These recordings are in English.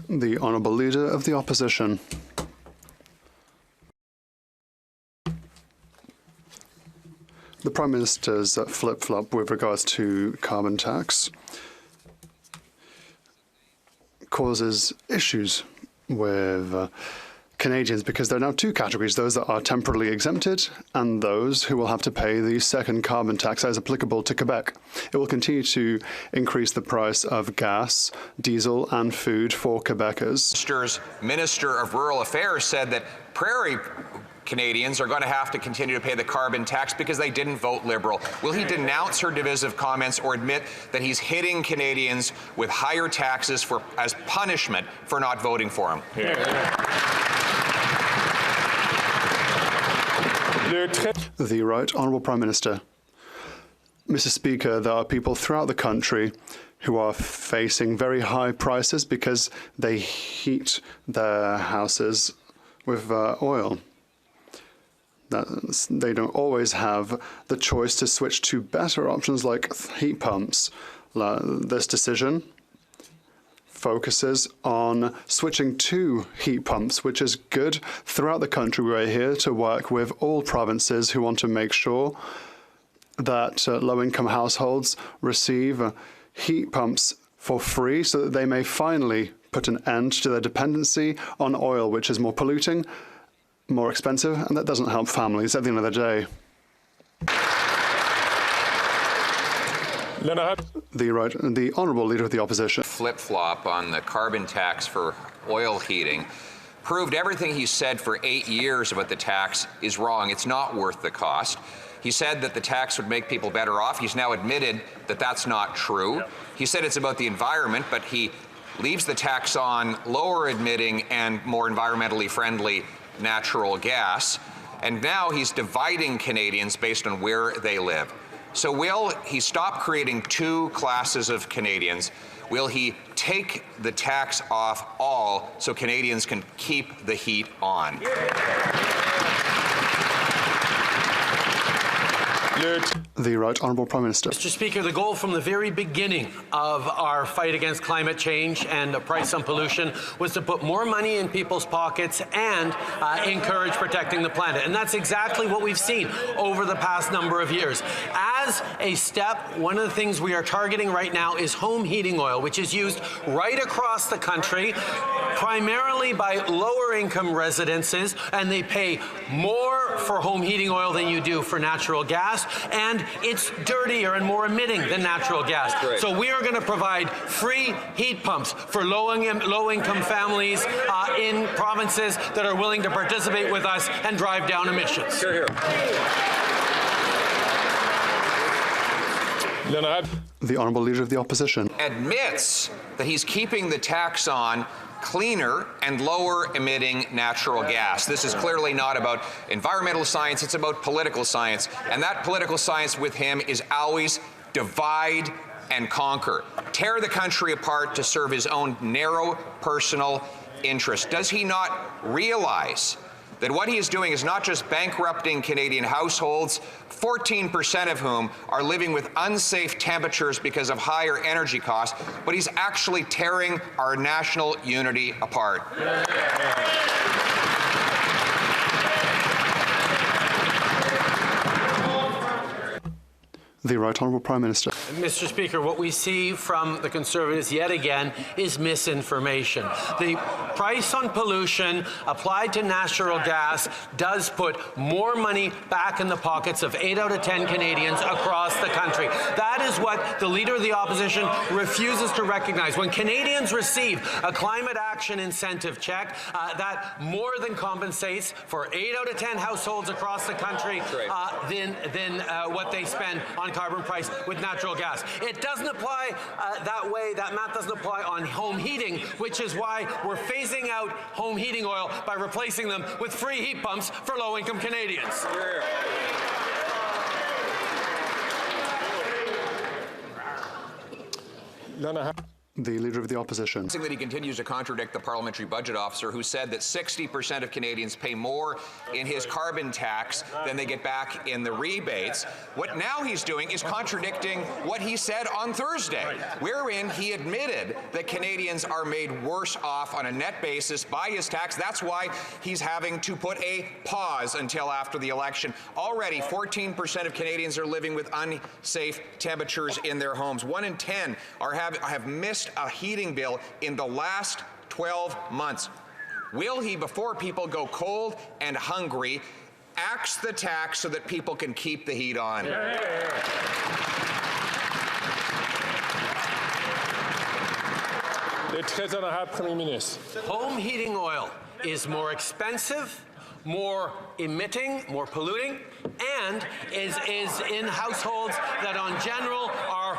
The Honourable Leader of the Opposition. The Prime Minister's flip-flop with regards to carbon tax causes issues with Canadians because there are now two categories, those that are temporarily exempted and those who will have to pay the second carbon tax as applicable to Quebec. It will continue to increase the price of gas, diesel and food for Quebecers. Minister of Rural Affairs said that Prairie Canadians are going to have to continue to pay the carbon tax because they didn't vote Liberal. Will he denounce her divisive comments or admit that he's hitting Canadians with higher taxes as punishment for not voting for him? The Right Honourable Prime Minister. Mr. Speaker, there are people throughout the country who are facing very high prices because they heat their houses with oil. They don't always have the choice to switch to better options like heat pumps. This decision focuses on switching to heat pumps, which is good throughout the country. We're here to work with all provinces who want to make sure that low-income households receive heat pumps for free so that they may finally put an end to their dependency on oil, which is more polluting, more expensive, and that doesn't help families at the end of the day. The Honourable Leader of the Opposition. Flip-flop on the carbon tax for oil heating proved everything he said for 8 years about the tax is wrong. It's not worth the cost. He said that the tax would make people better off. He's now admitted that that's not true. He said it's about the environment, but he leaves the tax on lower emitting and more environmentally friendly natural gas. And now he's dividing Canadians based on where they live. So will he stop creating two classes of Canadians? Will he take the tax off all so Canadians can keep the heat on? The Right Honourable Prime Minister. Mr. Speaker, the goal from the very beginning of our fight against climate change and the price on pollution was to put more money in people's pockets and encourage protecting the planet. And that's exactly what we've seen over the past number of years. As a step, one of the things we are targeting right now is home heating oil, which is used right across the country, primarily by lower income residences, and they pay more for home heating oil than you do for natural gas, and it's dirtier and more emitting than natural gas. Great. So we are going to provide free heat pumps for low-income families in provinces that are willing to participate with us and drive down emissions. Hear, hear. The Honourable Leader of the Opposition. Admits that he's keeping the tax on cleaner and lower emitting natural gas. This is clearly not about environmental science, it's about political science. And that political science with him is always divide and conquer. Tear the country apart to serve his own narrow personal interest. Does he not realize that what he is doing is not just bankrupting Canadian households, 14% of whom are living with unsafe temperatures because of higher energy costs, but he's actually tearing our national unity apart. The Right Honourable Prime Minister. Mr. Speaker, what we see from the Conservatives yet again is misinformation. The price on pollution applied to natural gas does put more money back in the pockets of 8 out of 10 Canadians across the country. That is what the Leader of the Opposition refuses to recognize. When Canadians receive a climate action incentive check, that more than compensates for 8 out of 10 households across the country than what they spend on carbon price with natural gas. It doesn't apply that way. That math doesn't apply on home heating, which is why we're phasing out home heating oil by replacing them with free heat pumps for low-income Canadians. The Leader of the Opposition. That he continues to contradict the parliamentary budget officer who said that 60% of Canadians pay more in his carbon tax than they get back in the rebates. What now he's doing is contradicting what he said on Thursday, wherein he admitted that Canadians are made worse off on a net basis by his tax. That's why he's having to put a pause until after the election. Already, 14% of Canadians are living with unsafe temperatures in their homes. 1 in 10 have missed a heating bill in the last 12 months. Will he, before people go cold and hungry, axe the tax so that people can keep the heat on? Home heating oil is more expensive, more emitting, more polluting, and is in households that on general are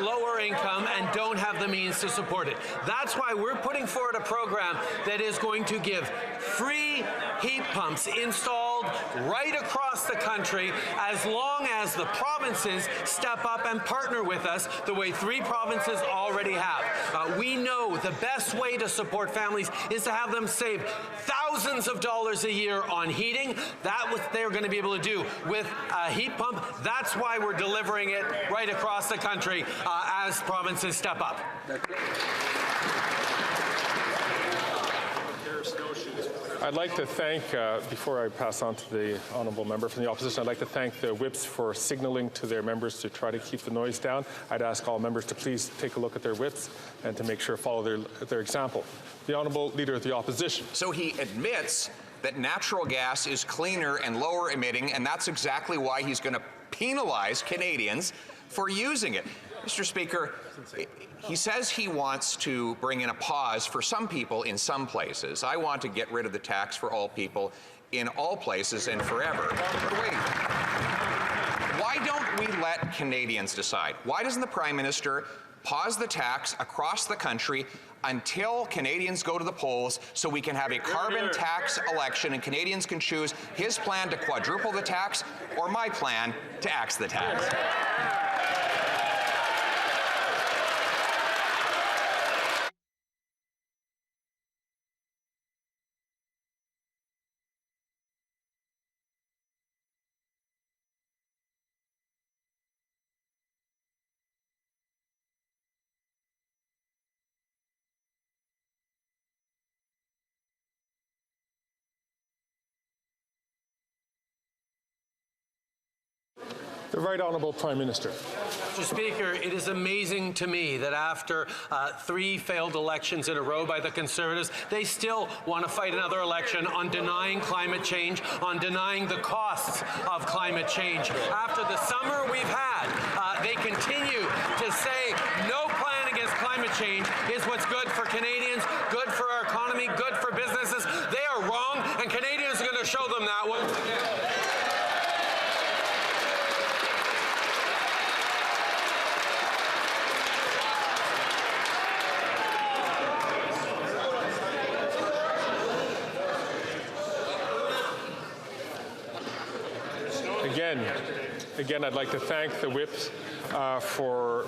lower income and don't have the means to support it. That's why we're putting forward a program that is going to give free heat pumps installed right across the country as long as the provinces step up and partner with us the way 3 provinces already have. We know the best way to support families is to have them save thousands of dollars a year on heating. That's what they're going to be able to do with a heat pump. That's why we're delivering it right across the country as provinces step up. I'd like to thank, before I pass on to the honourable member from the opposition, I'd like to thank the whips for signalling to their members to try to keep the noise down. I'd ask all members to please take a look at their whips and to make sure to follow their example. The honourable Leader of the Opposition. So he admits that natural gas is cleaner and lower emitting, and that's exactly why he's going to penalize Canadians for using it. Mr. Speaker, he says he wants to bring in a pause for some people in some places. I want to get rid of the tax for all people in all places and forever. But wait, why don't we let Canadians decide? Why doesn't the Prime Minister pause the tax across the country until Canadians go to the polls so we can have a carbon tax election and Canadians can choose his plan to quadruple the tax or my plan to axe the tax? The Right Honourable Prime Minister. Mr. Speaker, it is amazing to me that after 3 failed elections in a row by the Conservatives, they still want to fight another election on denying climate change, on denying the costs of climate change. After the summer we've had, they continue to say no plan against climate change is what's good for Canadians, good for our economy, good for businesses. They are wrong, and Canadians are going to show them that once again. Again, I'd like to thank the whips for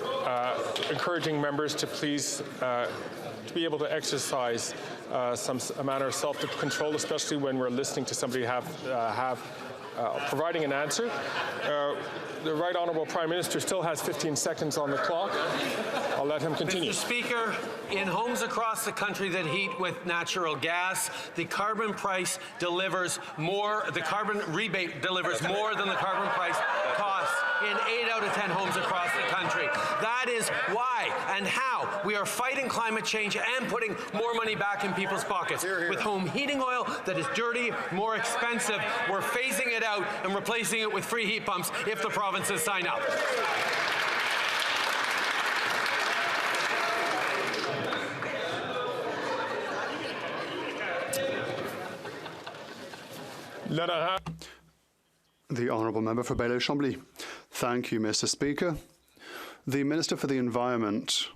encouraging members to please to be able to exercise a manner of self-control, especially when we're listening to somebody providing an answer. The Right Honourable Prime Minister still has 15 seconds on the clock. I'll let him continue. Mr. Speaker, in homes across the country that heat with natural gas, the carbon price delivers more, the carbon rebate delivers more than the carbon price costs in 8 out of 10 homes across the country. That is why and how we are fighting climate change and putting more money back in people's pockets. With home heating oil that is dirty, more expensive, we're phasing it out and replacing it with free heat pumps if the provinces sign up. The Honourable Member for Baillieu-Chambly. Thank you, Mr. Speaker. The Minister for the Environment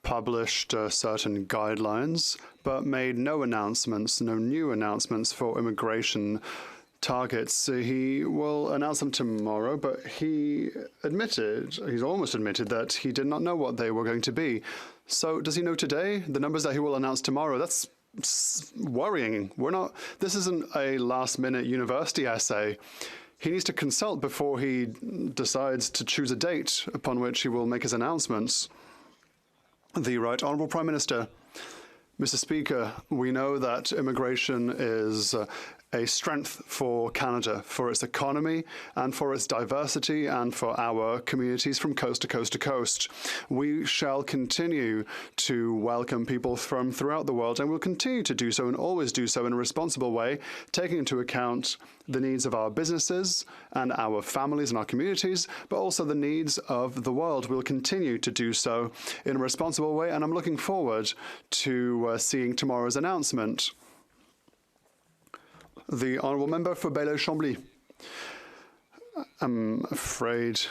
published certain guidelines, but made no announcements, no new announcements for immigration targets. He will announce them tomorrow, but he's almost admitted that he did not know what they were going to be. So does he know today the numbers that he will announce tomorrow? That's worrying. This isn't a last-minute university essay. He needs to consult before he decides to choose a date upon which he will make his announcements. The Right Honourable Prime Minister. Mr. Speaker, we know that immigration is a strength for Canada, for its economy and for its diversity and for our communities from coast to coast to coast. We shall continue to welcome people from throughout the world, and we'll continue to do so and always do so in a responsible way, taking into account the needs of our businesses and our families and our communities, but also the needs of the world. We'll continue to do so in a responsible way, and I'm looking forward to seeing tomorrow's announcement. The Honourable Member for Belleuil-Chambly. I'm afraid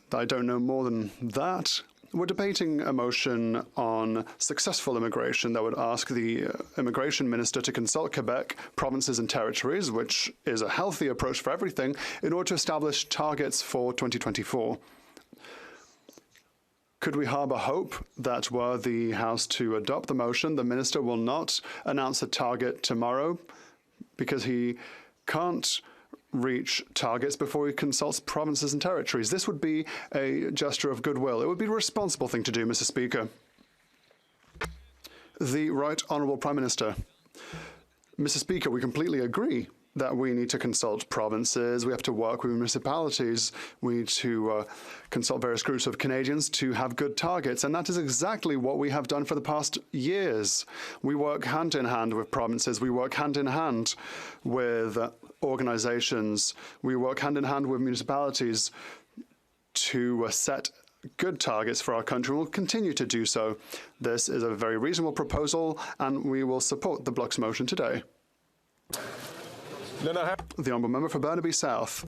that I don't know more than that. We're debating a motion on successful immigration that would ask the immigration minister to consult Quebec, provinces and territories, which is a healthy approach for everything, in order to establish targets for 2024. Could we harbour hope that were the House to adopt the motion, the minister will not announce a target tomorrow, because he can't reach targets before he consults provinces and territories? This would be a gesture of goodwill. It would be a responsible thing to do, Mr. Speaker. The Right Honourable Prime Minister. Mr. Speaker, we completely agree that we need to consult provinces, we have to work with municipalities, we need to consult various groups of Canadians to have good targets, and that is exactly what we have done for the past years. We work hand in hand with provinces, we work hand in hand with organizations, we work hand in hand with municipalities to set good targets for our country, and we'll continue to do so. This is a very reasonable proposal, and we will support the Bloc's motion today. The Honourable Member for Burnaby South.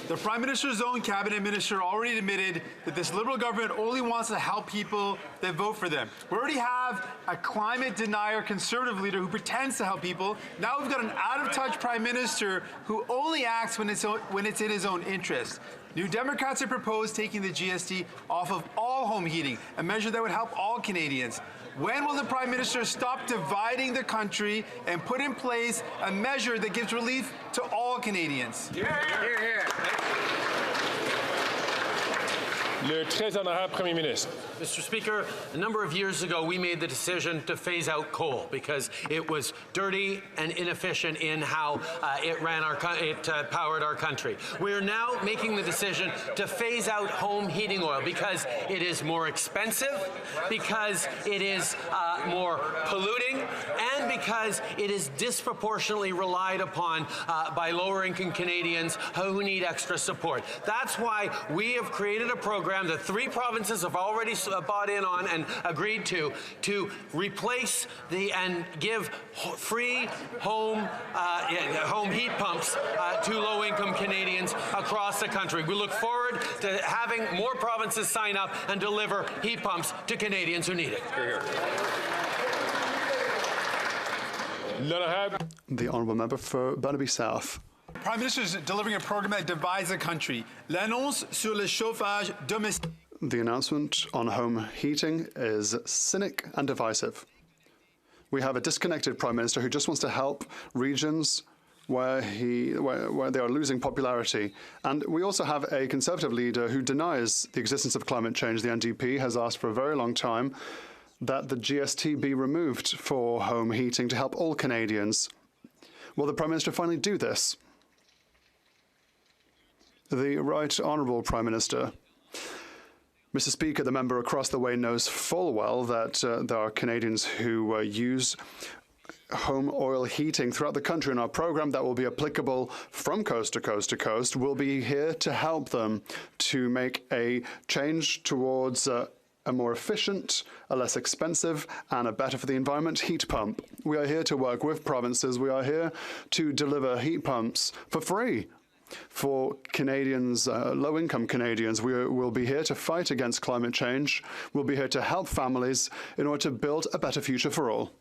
The Prime Minister's own cabinet minister already admitted that this Liberal government only wants to help people that vote for them. We already have a climate denier Conservative leader who pretends to help people. Now we've got an out-of-touch Prime Minister who only acts when it's in his own interest. New Democrats have proposed taking the GST off of all home heating, a measure that would help all Canadians. When will the Prime Minister stop dividing the country and put in place a measure that gives relief to all Canadians? Le très honorable Premier Ministre. Mr. Speaker, a number of years ago, we made the decision to phase out coal because it was dirty and inefficient in how it powered our country. We are now making the decision to phase out home heating oil because it is more expensive, because it is more polluting, and because it is disproportionately relied upon by lower-income Canadians who need extra support. That's why we have created a program that 3 provinces have already bought in on and agreed to replace and give free home heat pumps to low-income Canadians across the country. We look forward to having more provinces sign up and deliver heat pumps to Canadians who need it. The Honourable Member for Burnaby South. Prime Minister is delivering a program that divides the country. L'annonce sur le chauffage domestique. The announcement on home heating is cynic and divisive. We have a disconnected Prime Minister who just wants to help regions where they are losing popularity. And we also have a Conservative leader who denies the existence of climate change. The NDP has asked for a very long time that the GST be removed for home heating to help all Canadians. Will the Prime Minister finally do this? The Right Honourable Prime Minister. Mr. Speaker, the member across the way knows full well that there are Canadians who use home oil heating throughout the country, and our program that will be applicable from coast to coast to coast will be here to help them to make a change towards a more efficient, a less expensive, and a better for the environment heat pump. We are here to work with provinces. We are here to deliver heat pumps for free for Canadians, low-income Canadians. We will be here to fight against climate change. We'll be here to help families in order to build a better future for all.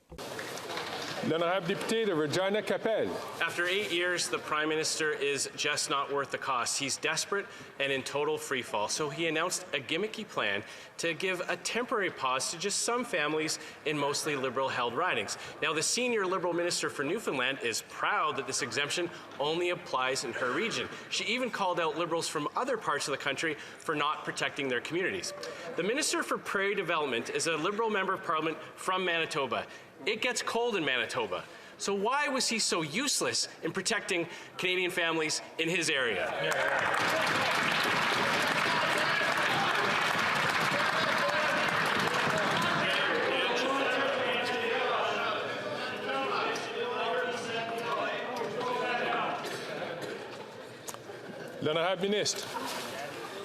L'honorable député de Regina Capel. After 8 years, the Prime Minister is just not worth the cost. He's desperate and in total freefall. So he announced a gimmicky plan to give a temporary pause to just some families in mostly Liberal-held ridings. Now, the senior Liberal Minister for Newfoundland is proud that this exemption only applies in her region. She even called out Liberals from other parts of the country for not protecting their communities. The Minister for Prairie Development is a Liberal Member of Parliament from Manitoba. It gets cold in Manitoba. So why was he so useless in protecting Canadian families in his area? L'honorable ministre.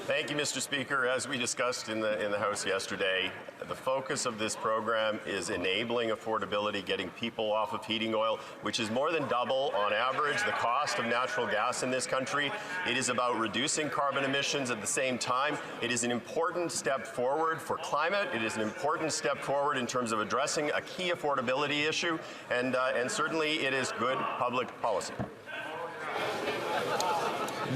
Thank you, Mr. Speaker. As we discussed in the House yesterday, the focus of this program is enabling affordability, getting people off of heating oil, which is more than double on average the cost of natural gas in this country. It is about reducing carbon emissions at the same time. It is an important step forward for climate. It is an important step forward in terms of addressing a key affordability issue, and certainly it is good public policy.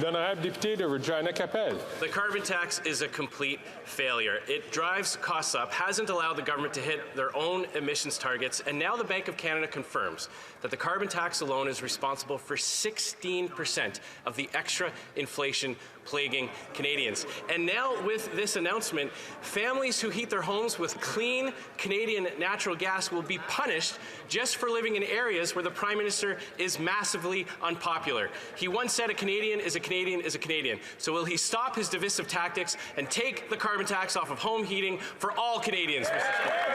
L'honorable député de Regina Capel. The carbon tax is a complete failure. It drives costs up, hasn't allowed the government to hit their own emissions targets, and now the Bank of Canada confirms that the carbon tax alone is responsible for 16% of the extra inflation plaguing Canadians. And now with this announcement, families who heat their homes with clean Canadian natural gas will be punished just for living in areas where the Prime Minister is massively unpopular. He once said a Canadian is a Canadian is a Canadian. So will he stop his divisive tactics and take the carbon tax off of home heating for all Canadians, Mr. Speaker?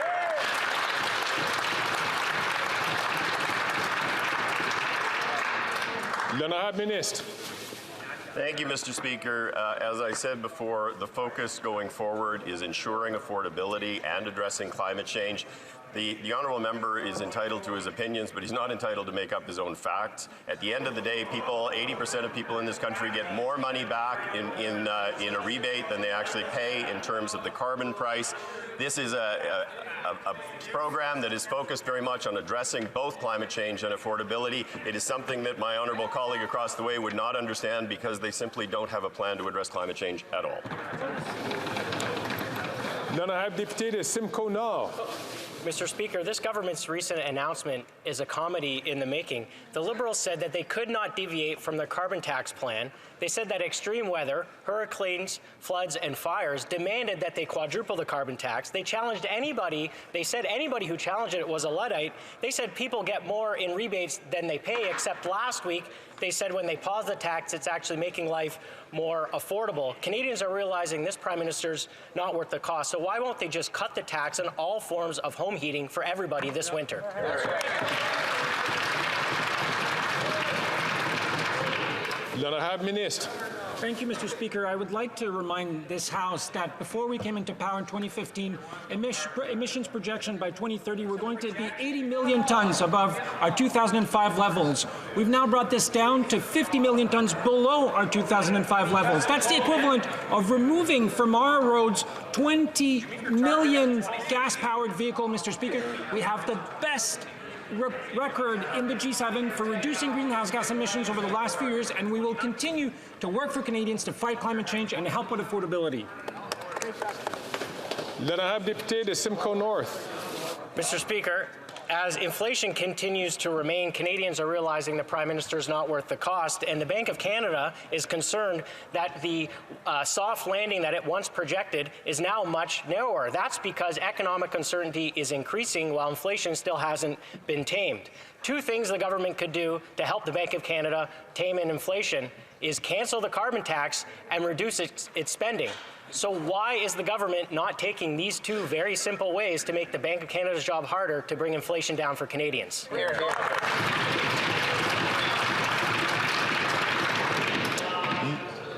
L'honorable ministre. Thank you, Mr. Speaker. As I said before, the focus going forward is ensuring affordability and addressing climate change. The honourable member is entitled to his opinions, but he's not entitled to make up his own facts. At the end of the day, 80% of people in this country get more money back in a rebate than they actually pay in terms of the carbon price. This is a program that is focused very much on addressing both climate change and affordability. It is something that my honourable colleague across the way would not understand because they simply don't have a plan to address climate change at all. L'honorable député de Simcoe Nord. Mr. Speaker, this government's recent announcement is a comedy in the making. The Liberals said that they could not deviate from their carbon tax plan. They said that extreme weather, hurricanes, floods, and fires demanded that they quadruple the carbon tax. They challenged anybody. They said anybody who challenged it was a Luddite. They said people get more in rebates than they pay, except last week they said when they pause the tax, it's actually making life more affordable. Canadians are realizing this Prime Minister's not worth the cost. So why won't they just cut the tax on all forms of home heating for everybody this winter? L'honorable ministre. Thank you, Mr. Speaker. I would like to remind this House that before we came into power in 2015, emissions projection by 2030 were going to be 80 million tons above our 2005 levels. We've now brought this down to 50 million tons below our 2005 levels. That's the equivalent of removing from our roads 20 million gas-powered vehicles, Mr. Speaker. We have the best record in the G7 for reducing greenhouse gas emissions over the last few years, and we will continue to work for Canadians to fight climate change and help with affordability. L'honorable député de Simcoe North. Mr. Speaker, as inflation continues to remain, Canadians are realizing the Prime Minister is not worth the cost, and the Bank of Canada is concerned that the soft landing that it once projected is now much narrower. That's because economic uncertainty is increasing while inflation still hasn't been tamed. Two things the government could do to help the Bank of Canada tame in inflation is cancel the carbon tax and reduce its spending. So why is the government not taking these two very simple ways to make the Bank of Canada's job harder to bring inflation down for Canadians?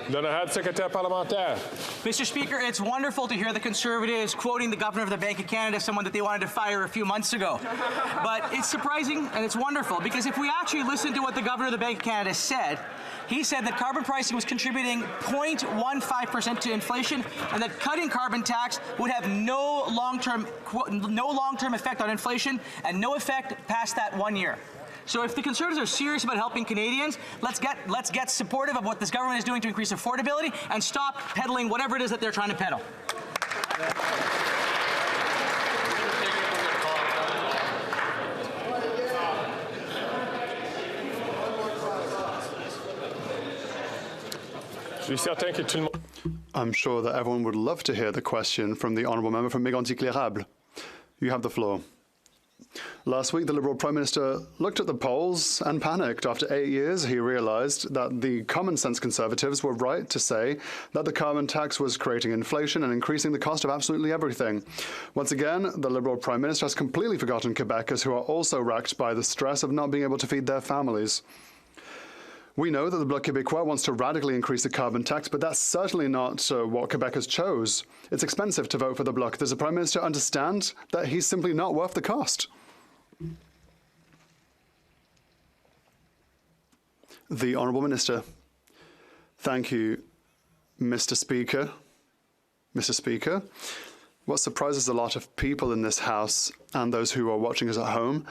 L'honorable secrétaire parlementaire. Mr. Speaker, it's wonderful to hear the Conservatives quoting the Governor of the Bank of Canada, someone that they wanted to fire a few months ago. But it's surprising and it's wonderful because if we actually listen to what the Governor of the Bank of Canada said, he said that carbon pricing was contributing 0.15% to inflation, and that cutting carbon tax would have no long-term effect on inflation and no effect past that 1 year. So if the Conservatives are serious about helping Canadians, let's get supportive of what this government is doing to increase affordability and stop peddling whatever it is that they're trying to peddle. I'm sure that everyone would love to hear the question from the Honourable Member from Mégantic-l'Érable. You have the floor. Last week, the Liberal Prime Minister looked at the polls and panicked. After 8 years, he realised that the common-sense Conservatives were right to say that the carbon tax was creating inflation and increasing the cost of absolutely everything. Once again, the Liberal Prime Minister has completely forgotten Quebecers who are also racked by the stress of not being able to feed their families. We know that the Bloc Québécois wants to radically increase the carbon tax, but that's certainly not what Quebecers chose. It's expensive to vote for the Bloc. Does the Prime Minister understand that he's simply not worth the cost? The Honourable Minister. Thank you, Mr. Speaker. Mr. Speaker, what surprises a lot of people in this House and those who are watching us at home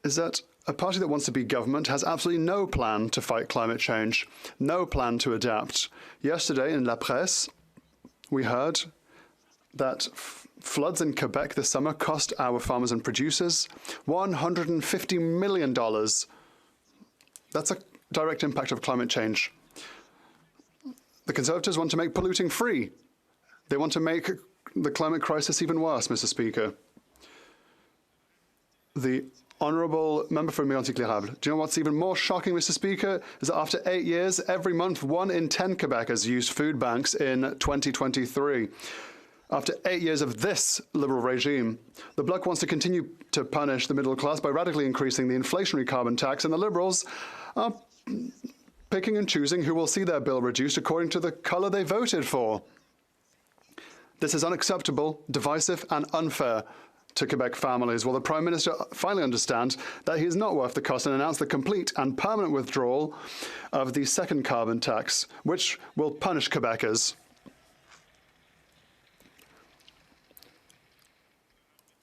is that a party that wants to be government has absolutely no plan to fight climate change, no plan to adapt. Yesterday in La Presse, we heard that floods in Quebec this summer cost our farmers and producers $150 million. That's a direct impact of climate change. The Conservatives want to make polluting free. They want to make the climate crisis even worse, Mr. Speaker. The Honourable Member for Mégantic-l'Érable. Do you know what's even more shocking, Mr. Speaker, is that after 8 years, every month 1 in 10 Quebecers used food banks in 2023. After 8 years of this Liberal regime, the Bloc wants to continue to punish the middle class by radically increasing the inflationary carbon tax, and the Liberals are picking and choosing who will see their bill reduced according to the colour they voted for. This is unacceptable, divisive and unfair to Quebec families. Will the Prime Minister finally understand that he is not worth the cost and announce the complete and permanent withdrawal of the second carbon tax, which will punish Quebecers?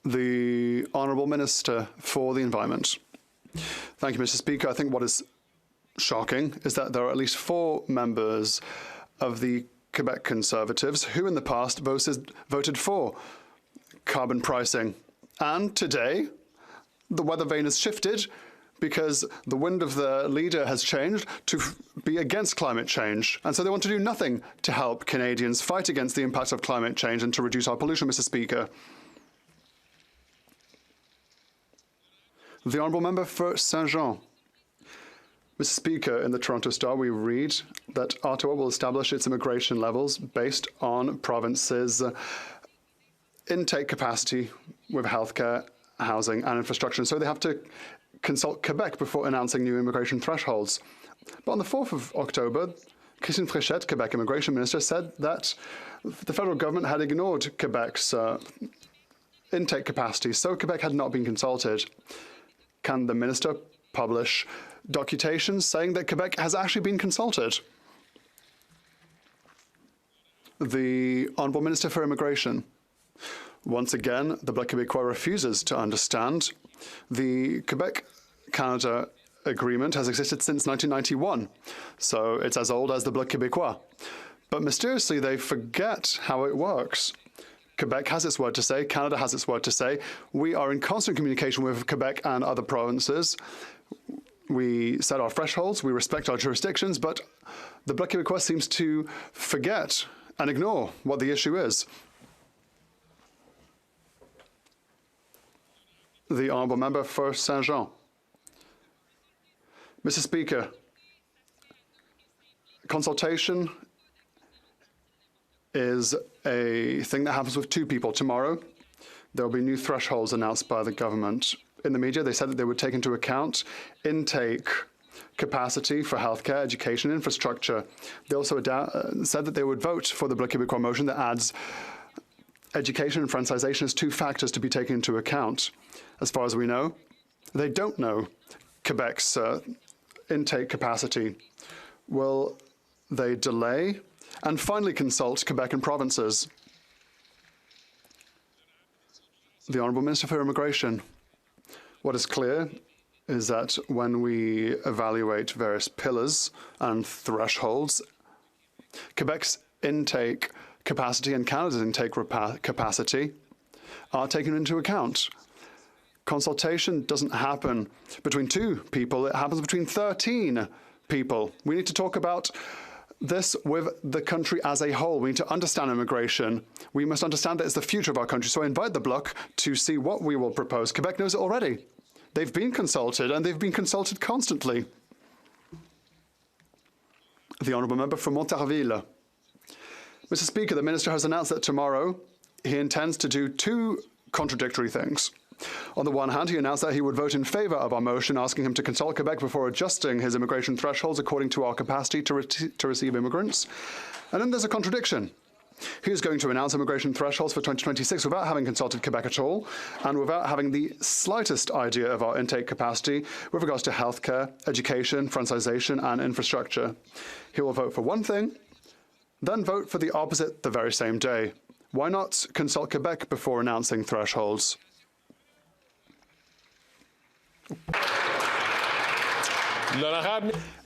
The Honourable Minister for the Environment. Thank you, Mr. Speaker. I think what is shocking is that there are at least 4 members of the Quebec Conservatives who in the past voted for carbon pricing. And today, the weather vane has shifted because the wind of the leader has changed to be against climate change. And so they want to do nothing to help Canadians fight against the impacts of climate change and to reduce our pollution, Mr. Speaker. The Honourable Member for Saint-Jean. Mr. Speaker, in the Toronto Star, we read that Ottawa will establish its immigration levels based on provinces' intake capacity with healthcare, housing and infrastructure. And so they have to consult Quebec before announcing new immigration thresholds. But on the 4th of October, Christine Fréchette, Quebec Immigration Minister, said that the federal government had ignored Quebec's intake capacity, so Quebec had not been consulted. Can the minister publish documentations saying that Quebec has actually been consulted? The Honourable Minister for Immigration. Once again, the Bloc Québécois refuses to understand. The Quebec-Canada agreement has existed since 1991, so it's as old as the Bloc Québécois. But mysteriously, they forget how it works. Quebec has its word to say, Canada has its word to say. We are in constant communication with Quebec and other provinces. We set our thresholds, we respect our jurisdictions, but the Bloc Québécois seems to forget and ignore what the issue is. The Honourable Member for Saint-Jean. Mr. Speaker, consultation is a thing that happens with 2 people. Tomorrow, there will be new thresholds announced by the government. In the media, they said that they would take into account intake capacity for healthcare, education, infrastructure. They also said that they would vote for the Bloc Québécois motion that adds education and francization as 2 factors to be taken into account. As far as we know, they don't know Quebec's intake capacity? Will they delay and finally consult Quebec and provinces? The Honourable Minister for Immigration. What is clear is that when we evaluate various pillars and thresholds, Quebec's intake capacity and Canada's intake capacity are taken into account. Consultation doesn't happen between 2 people, it happens between 13 people. We need to talk about this with the country as a whole. We need to understand immigration. We must understand that it's the future of our country. So I invite the Bloc to see what we will propose. Quebec knows it already. They've been consulted, and they've been consulted constantly. The Honourable Member from Montarville. Mr. Speaker, the Minister has announced that tomorrow he intends to do 2 contradictory things. On the one hand, he announced that he would vote in favour of our motion asking him to consult Quebec before adjusting his immigration thresholds according to our capacity to receive immigrants. And then there's a contradiction. He is going to announce immigration thresholds for 2026 without having consulted Quebec at all, and without having the slightest idea of our intake capacity with regards to healthcare, education, francization, and infrastructure. He will vote for one thing, then vote for the opposite the very same day. Why not consult Quebec before announcing thresholds?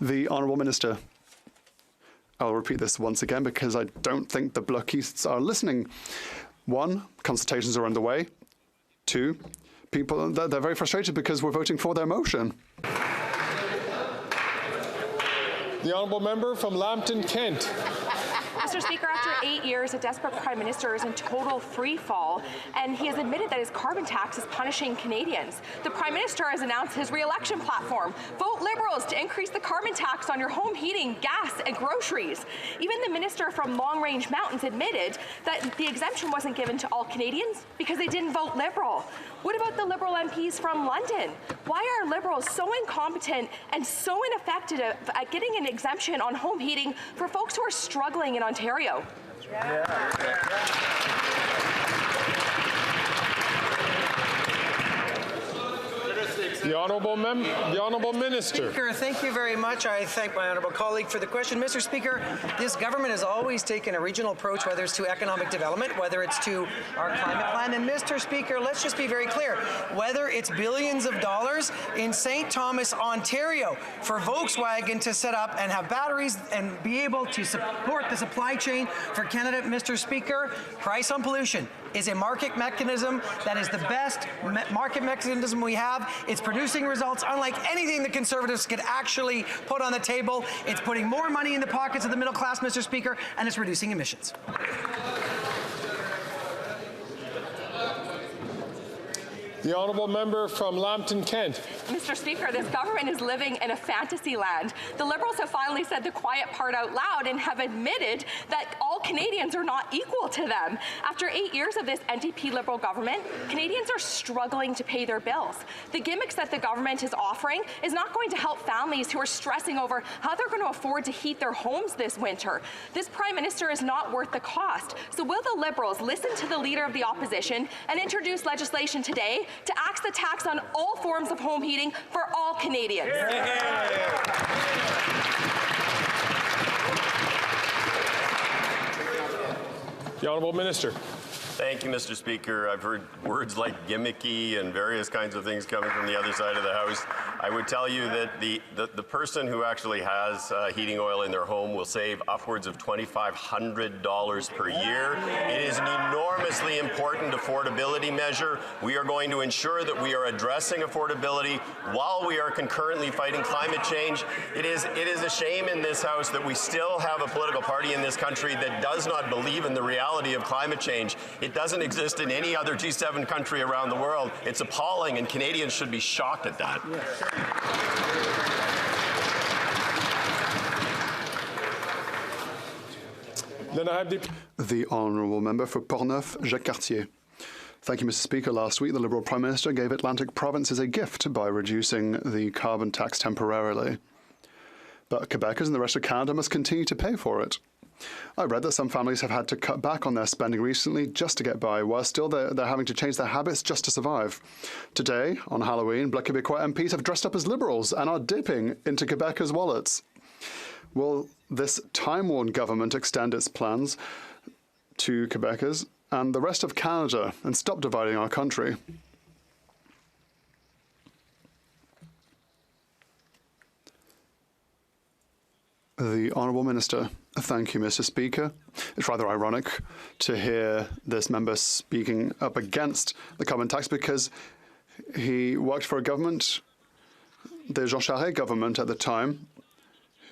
The Honourable Minister. I'll repeat this once again because I don't think the Blocistes are listening. 1, consultations are underway. 2, people, they're very frustrated because we're voting for their motion. The Honourable Member from Lambton, Kent. Mr. Speaker, after 8 years, a desperate Prime Minister is in total free fall, and he has admitted that his carbon tax is punishing Canadians. The Prime Minister has announced his re-election platform. Vote Liberals to increase the carbon tax on your home heating, gas, and groceries. Even the Minister from Long Range Mountains admitted that the exemption wasn't given to all Canadians because they didn't vote Liberal. What about the Liberal MPs from London? Why are Liberals so incompetent and so ineffective at getting an exemption on home heating for folks who are struggling in Ontario? The Honourable Minister. Speaker, thank you very much. I thank my honourable colleague for the question. Mr. Speaker, this government has always taken a regional approach, whether it's to economic development, whether it's to our climate plan. And Mr. Speaker, let's just be very clear, whether it's billions of dollars in St. Thomas, Ontario, for Volkswagen to set up and have batteries and be able to support the supply chain for Canada, Mr. Speaker, price on pollution is a market mechanism that is the best market mechanism we have. It's producing results unlike anything the Conservatives could actually put on the table. It's putting more money in the pockets of the middle class, Mr. Speaker, and it's reducing emissions. The Honourable Member from Lambton, Kent. Mr. Speaker, this government is living in a fantasy land. The Liberals have finally said the quiet part out loud and have admitted that all Canadians are not equal to them. After 8 years of this NDP Liberal government, Canadians are struggling to pay their bills. The gimmicks that the government is offering is not going to help families who are stressing over how they're going to afford to heat their homes this winter. This Prime Minister is not worth the cost. So will the Liberals listen to the Leader of the Opposition and introduce legislation today to axe the tax on all forms of home heating for all Canadians? The Honourable Minister. Thank you, Mr. Speaker. I've heard words like gimmicky and various kinds of things coming from the other side of the House. I would tell you that the person who actually has heating oil in their home will save upwards of $2,500 per year. It is an enormously important affordability measure. We are going to ensure that we are addressing affordability while we are concurrently fighting climate change. It is a shame in this House that we still have a political party in this country that does not believe in the reality of climate change. It doesn't exist in any other G7 country around the world. It's appalling, and Canadians should be shocked at that. The Honourable Member for Portneuf, Jacques Cartier. Thank you, Mr. Speaker. Last week, the Liberal Prime Minister gave Atlantic provinces a gift by reducing the carbon tax temporarily. But Quebecers and the rest of Canada must continue to pay for it. I read that some families have had to cut back on their spending recently just to get by, while still they're having to change their habits just to survive. Today, on Halloween, Bloc Québécois MPs have dressed up as Liberals and are dipping into Quebecers' wallets. Will this time-worn government extend its plans to Quebecers and the rest of Canada and stop dividing our country? The Honourable Minister. Thank you, Mr. Speaker. It's rather ironic to hear this member speaking up against the carbon tax because he worked for a government, the Jean Charest government at the time,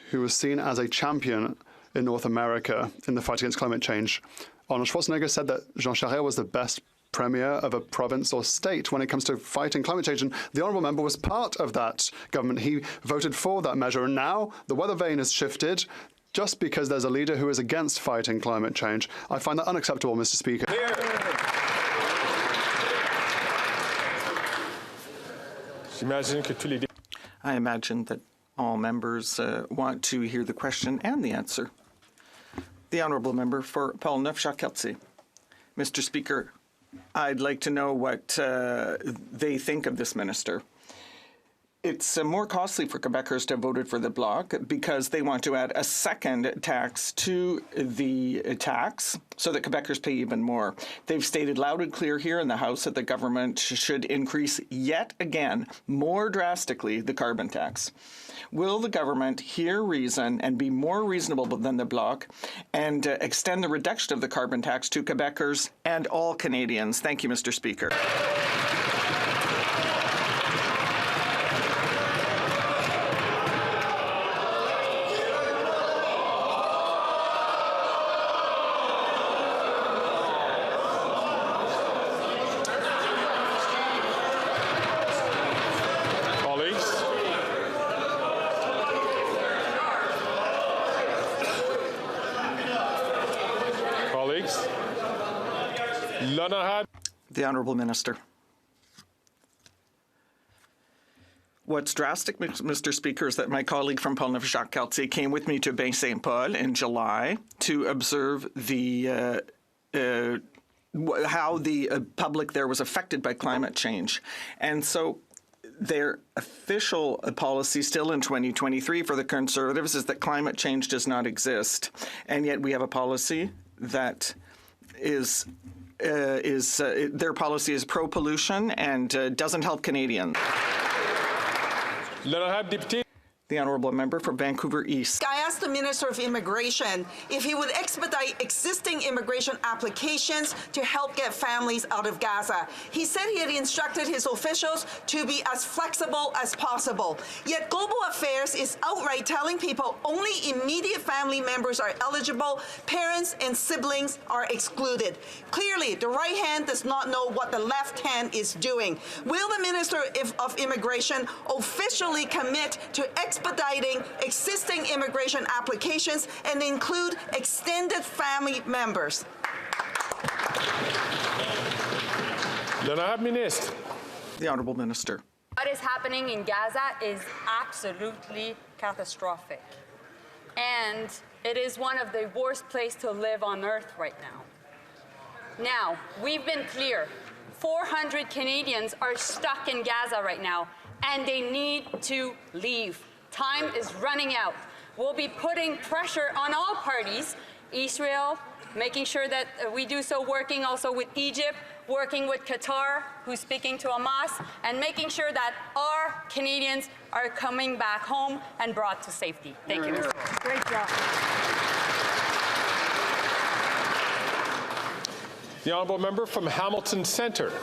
who was seen as a champion in North America in the fight against climate change. Arnold Schwarzenegger said that Jean Charest was the best premier of a province or state when it comes to fighting climate change, and the honourable member was part of that government. He voted for that measure, and now the weather vane has shifted just because there's a leader who is against fighting climate change. I find that unacceptable, Mr. Speaker. I imagine that all members want to hear the question and the answer. The honourable member for Portneuf-Jacques-Cartier. Mr. Speaker, I'd like to know what they think of this minister. It's more costly for Quebecers to have voted for the Bloc because they want to add a second tax to the tax so that Quebecers pay even more. They've stated loud and clear here in the House that the government should increase yet again, more drastically, the carbon tax. Will the government hear reason and be more reasonable than the Bloc and extend the reduction of the carbon tax to Quebecers and all Canadians? Thank you, Mr. Speaker. The Honourable Minister. What's drastic, Mr. Speaker, is that my colleague from Portneuf-Jacques-Cartier came with me to Baie Saint Paul in July to observe the how the public there was affected by climate change. And so their official policy still in 2023 for the Conservatives is that climate change does not exist. And yet we have a policy that is their policy is pro-pollution and doesn't help Canadians. The honourable member for Vancouver East. I asked the Minister of Immigration if he would expedite existing immigration applications to help get families out of Gaza. He said he had instructed his officials to be as flexible as possible. Yet Global Affairs is outright telling people only immediate family members are eligible, parents and siblings are excluded. Clearly, the right hand does not know what the left hand is doing. Will the Minister of Immigration officially commit to expediting existing immigration applications and include extended family members? The Honourable Minister. What is happening in Gaza is absolutely catastrophic. And it is one of the worst places to live on earth right now. Now, we've been clear. 400 Canadians are stuck in Gaza right now, and they need to leave. Time is running out. We'll be putting pressure on all parties, Israel, making sure that we do so, working also with Egypt, working with Qatar, who's speaking to Hamas, and making sure that our Canadians are coming back home and brought to safety. Thank you, Mr. President. Great job. The honourable member from Hamilton Centre.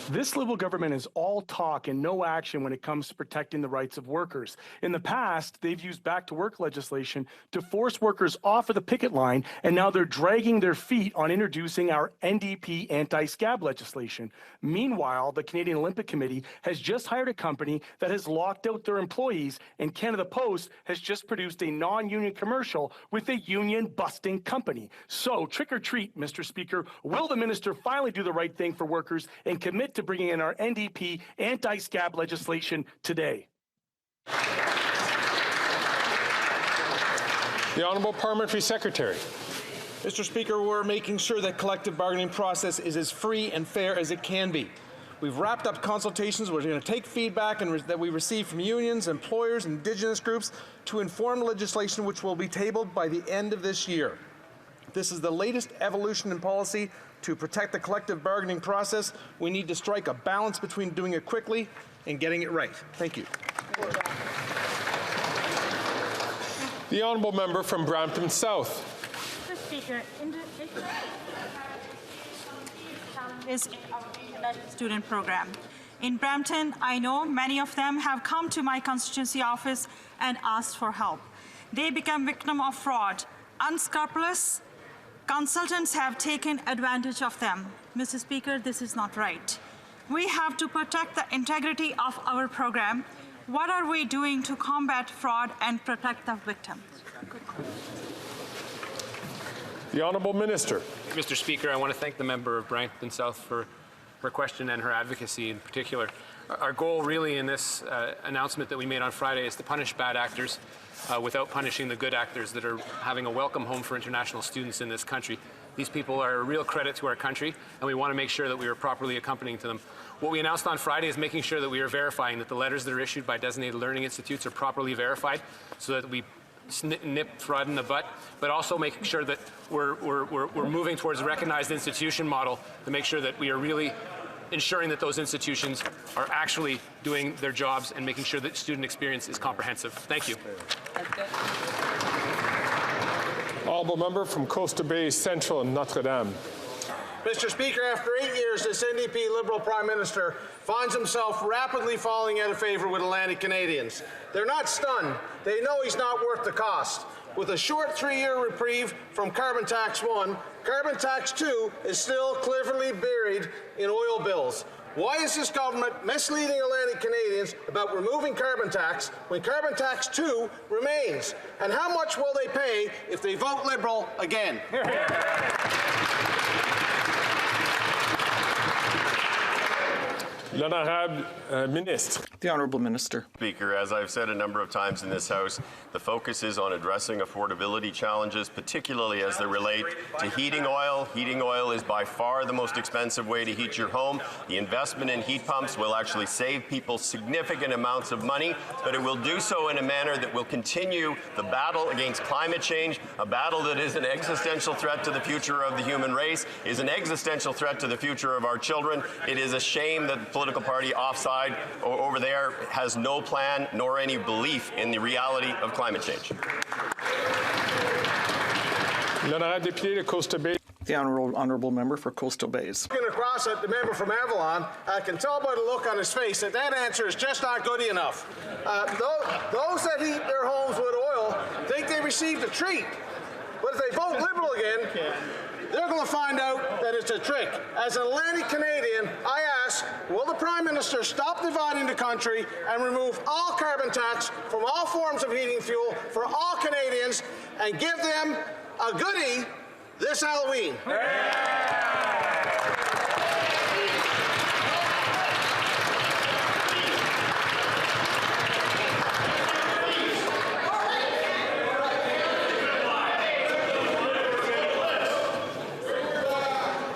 This Liberal government is all talk and no action when it comes to protecting the rights of workers. In the past, they've used back-to-work legislation to force workers off of the picket line, and now they're dragging their feet on introducing our NDP anti-scab legislation. Meanwhile, the Canadian Olympic Committee has just hired a company that has locked out their employees, and Canada Post has just produced a non-union commercial with a union-busting company. So, trick or treat, Mr. Speaker, will the minister finally do the right thing for workers and commit to bringing in our NDP anti-scab legislation today? The Honourable Parliamentary Secretary. Mr. Speaker, we're making sure that collective bargaining process is as free and fair as it can be. We've wrapped up consultations. We're going to take feedback that we receive from unions, employers, and Indigenous groups to inform legislation which will be tabled by the end of this year. This is the latest evolution in policy to protect the collective bargaining process. We need to strike a balance between doing it quickly and getting it right. Thank you. The Honourable Member from Brampton South. Mr. Speaker, is our student program. In Brampton, I know many of them have come to my constituency office and asked for help. They become victim of fraud. Unscrupulous consultants have taken advantage of them. Mr. Speaker, this is not right. We have to protect the integrity of our program. What are we doing to combat fraud and protect the victims? The Honourable Minister. Mr. Speaker, I want to thank the member of Brampton South for her question and her advocacy in particular. Our goal really in this announcement that we made on Friday is to punish bad actors without punishing the good actors that are having a welcome home for international students in this country. These people are a real credit to our country, and we want to make sure that we are properly accompanying to them. What we announced on Friday is making sure that we are verifying that the letters that are issued by designated learning institutes are properly verified so that we nip fraud in the butt, but also making sure that we're moving towards a recognized institution model to make sure that we are really ensuring that those institutions are actually doing their jobs and making sure that student experience is comprehensive. Thank you. Honourable Member from Coastal Bay Central and Notre Dame. Mr. Speaker, after 8 years, this NDP Liberal Prime Minister finds himself rapidly falling out of favour with Atlantic Canadians. They're not stunned. They know he's not worth the cost. With a short 3-year reprieve from Carbon Tax 1, Carbon Tax 2 is still cleverly buried in oil bills. Why is this government misleading Atlantic Canadians about removing carbon tax when Carbon Tax 2 remains? And how much will they pay if they vote Liberal again? L'Honorable Ministre. The Honourable Minister. Speaker, as I've said a number of times in this House, the focus is on addressing affordability challenges, particularly as they relate to heating oil. Heating oil is by far the most expensive way to heat your home. The investment in heat pumps will actually save people significant amounts of money, but it will do so in a manner that will continue the battle against climate change, a battle that is an existential threat to the future of the human race, is an existential threat to the future of our children. It is a shame that the political party offside over there has no plan nor any belief in the reality of climate change. L'Honorable Député de Coastal Bay. The Honourable Member for Coastal Bays. Looking across at the member from Avalon, I can tell by the look on his face that that answer is just not good enough. Those that heat their homes with oil think they received a treat. But if they vote Liberal again, they're going to find out that it's a trick. As an Atlantic Canadian, I ask, will the Prime Minister stop dividing the country and remove all carbon tax from all forms of heating fuel for all Canadians and give them a goodie this Halloween?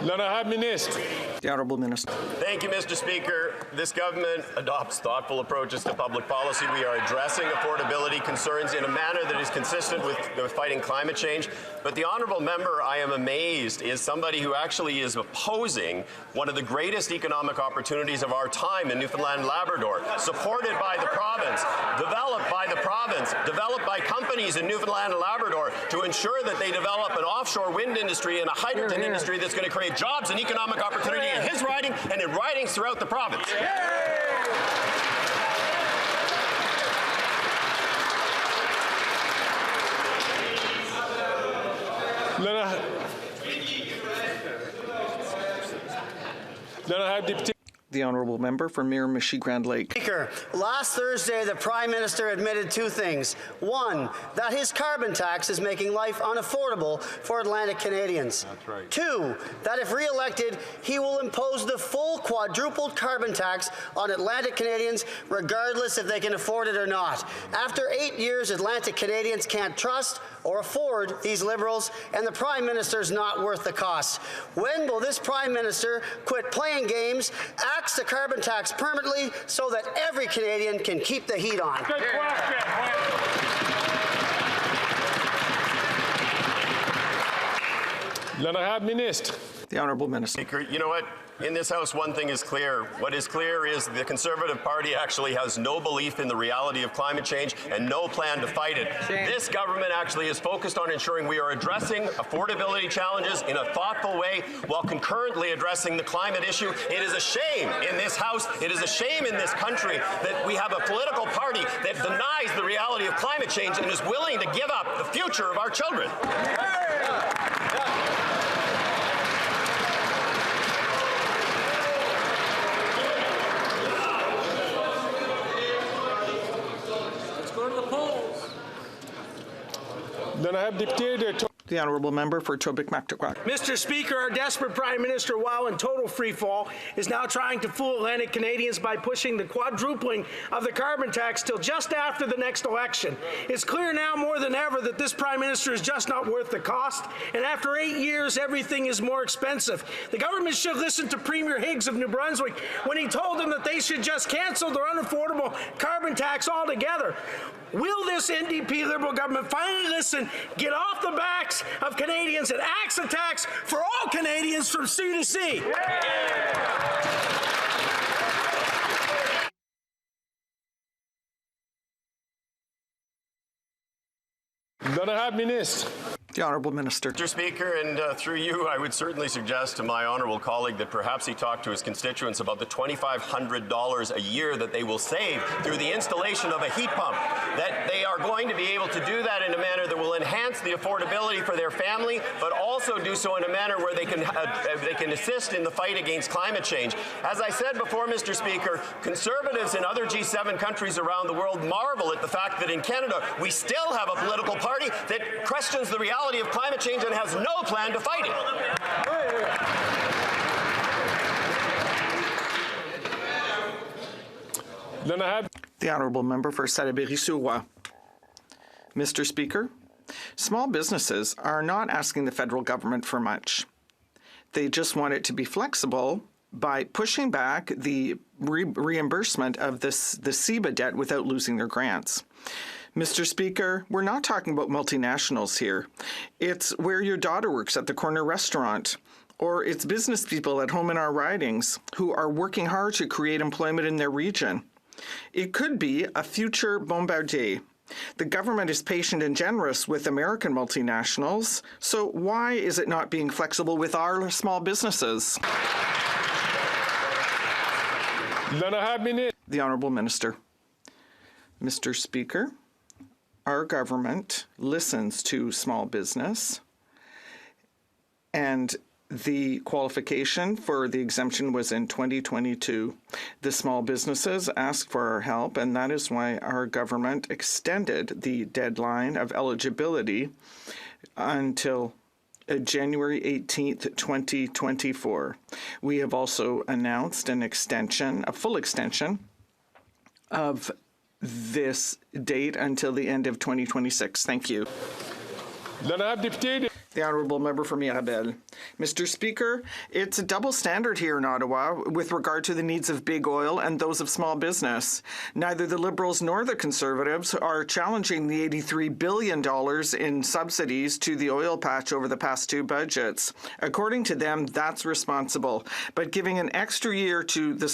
L'Honorable Ministre. The Honourable Minister. Thank you, Mr. Speaker. This government adopts thoughtful approaches to public policy. We are addressing affordability concerns in a manner that is consistent with fighting climate change. But the honourable member, I am amazed, is somebody who actually is opposing one of the greatest economic opportunities of our time in Newfoundland and Labrador, supported by the province, developed by the province, developed by companies in Newfoundland and Labrador to ensure that they develop an offshore wind industry and a hydrogen industry that's going to create jobs and economic opportunity in his riding and in ridings throughout the province. The Honourable Member for Miramichi Grand Lake. Speaker, last Thursday, the Prime Minister admitted two things. One, that his carbon tax is making life unaffordable for Atlantic Canadians. That's right. Two, that if re-elected, he will impose the full quadrupled carbon tax on Atlantic Canadians, regardless if they can afford it or not. After 8 years, Atlantic Canadians can't trust or afford these Liberals, and the Prime Minister's not worth the cost. When will this Prime Minister quit playing games, axe the carbon tax permanently so that every Canadian can keep the heat on? Good question. L'honorable ministre. The Honourable Minister. Speaker, you know what? In this House, one thing is clear. What is clear is the Conservative Party actually has no belief in the reality of climate change and no plan to fight it. This government actually is focused on ensuring we are addressing affordability challenges in a thoughtful way while concurrently addressing the climate issue. It is a shame in this House, it is a shame in this country that we have a political party that denies the reality of climate change and is willing to give up the future of our children. The Honourable Member for Tobique-Mactaquac. Mr. Speaker, our desperate Prime Minister, while in total freefall, is now trying to fool Atlantic Canadians by pushing the quadrupling of the carbon tax till just after the next election. It's clear now more than ever that this Prime Minister is just not worth the cost, and after 8 years, everything is more expensive. The government should listen to Premier Higgs of New Brunswick when he told them that they should just cancel their unaffordable carbon tax altogether. Will this NDP Liberal government finally listen, get off the backs of Canadians and axe a tax for all Canadians from sea to sea? L'honorable ministre. The Honourable Minister. Mr. Speaker, and through you, I would certainly suggest to my honourable colleague that perhaps he talk to his constituents about the $2,500 a year that they will save through the installation of a heat pump, that they are going to be able to do that in a manner that will enhance the affordability for their family, but also do so in a manner where they can assist in the fight against climate change. As I said before, Mr. Speaker, Conservatives in other G7 countries around the world marvel at the fact that in Canada we still have a political party that questions the reality of climate change and has no plan to fight it. The Honourable Member for Salaberry-sur-Roi. Mr. Speaker, small businesses are not asking the federal government for much. They just want it to be flexible by pushing back the reimbursement of the CEBA debt without losing their grants. Mr. Speaker, we're not talking about multinationals here. It's where your daughter works at the corner restaurant, or it's business people at home in our ridings who are working hard to create employment in their region. It could be a future Bombardier. The government is patient and generous with American multinationals, so why is it not being flexible with our small businesses? The Honourable Minister. Mr. Speaker, our government listens to small business, and the qualification for the exemption was in 2022. The small businesses asked for our help, and that is why our government extended the deadline of eligibility until January 18th, 2024. We have also announced an extension, a full extension of this date until the end of 2026. Thank you. The Honourable Member for Mirabel. Mr. Speaker, it's a double standard here in Ottawa with regard to the needs of big oil and those of small business. Neither the Liberals nor the Conservatives are challenging the $83 billion in subsidies to the oil patch over the past two budgets. According to them, that's responsible. But giving an extra year to the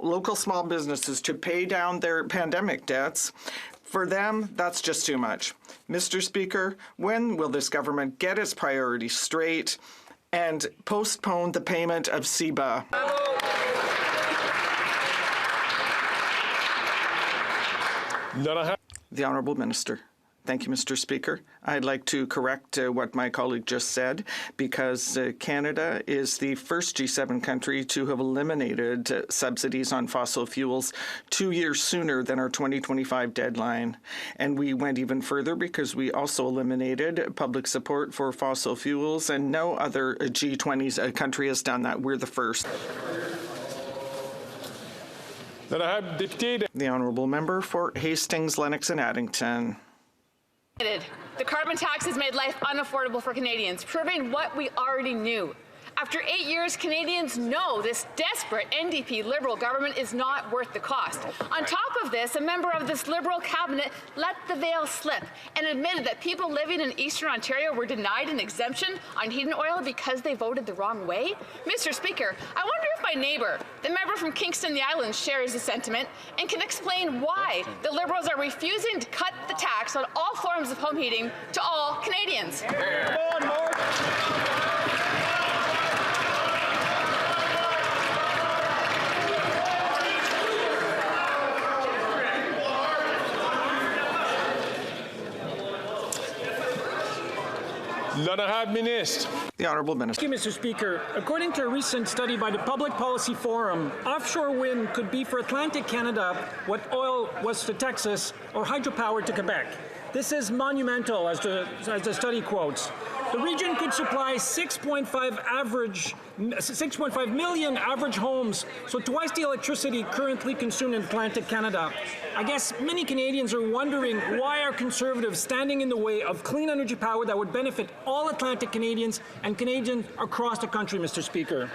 local small businesses to pay down their pandemic debts, for them, that's just too much. Mr. Speaker, when will this government get its priorities straight and postpone the payment of CEBA? The Honourable Minister. Thank you, Mr. Speaker. I'd like to correct what my colleague just said, because Canada is the first G7 country to have eliminated subsidies on fossil fuels 2 years sooner than our 2025 deadline. And we went even further because we also eliminated public support for fossil fuels, and no other G20 country has done that. We're the first. The Honourable Member for Hastings, Lennox and Addington. the carbon tax has made life unaffordable for Canadians, proving what we already knew. After 8 years, Canadians know this desperate NDP Liberal government is not worth the cost. On top of this, a member of this Liberal cabinet let the veil slip and admitted that people living in Eastern Ontario were denied an exemption on heating oil because they voted the wrong way. Mr. Speaker, I wonder if my neighbour, the member from Kingston, the Islands, shares the sentiment and can explain why the Liberals are refusing to cut the tax on all forms of home heating to all Canadians. L'honorable ministre. The Honourable Minister. Thank you, Mr. Speaker. According to a recent study by the Public Policy Forum, offshore wind could be for Atlantic Canada what oil was to Texas or hydropower to Quebec. This is monumental, as the study quotes. The region could supply 6.5 million average homes, so twice the electricity currently consumed in Atlantic Canada. I guess many Canadians are wondering why are Conservatives standing in the way of clean energy power that would benefit all Atlantic Canadians and Canadians across the country, Mr. Speaker.